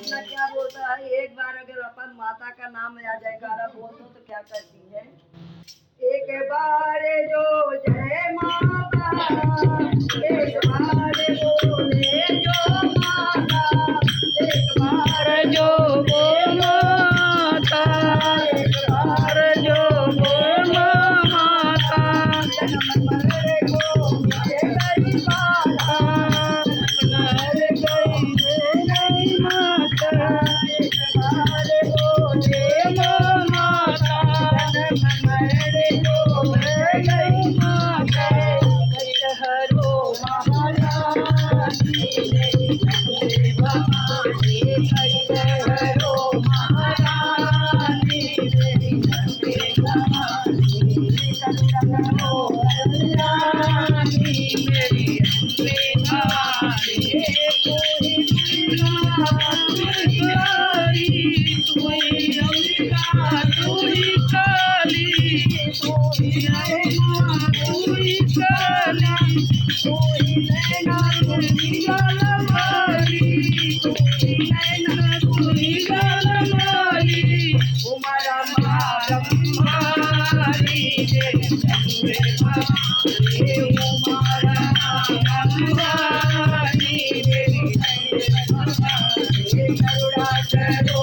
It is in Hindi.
अपना क्या बोलता है, एक बार अगर अपन माता का नाम या जयकारा बोल दो तो क्या करती है, एक बार जो जय माता, एक बार बोले जो माता, एक बार जो गो माता, एक बार जो गो माता, जन्म मरे को मिटे गई माता, मर गई रे माता, एक बार बोले गो माता, जन्म मरे को मिटे गई माता, हरो महारानी मेरी जगदे भवानी, हरो महारानी मेरी जगदे भवानी, करो कल्याणी मेरी जगदे भवानी, कोई तू ही अंबिका, तू ही काली, कोई तू ही काली, कोई नैना तुझी गलवाली, कोई नैना तू ही गलमाली, उमरा मारम्हारी मेरी जगदे भवानी, उमरा मारम्हारी मेरी जगदे भवानी, करुणा करो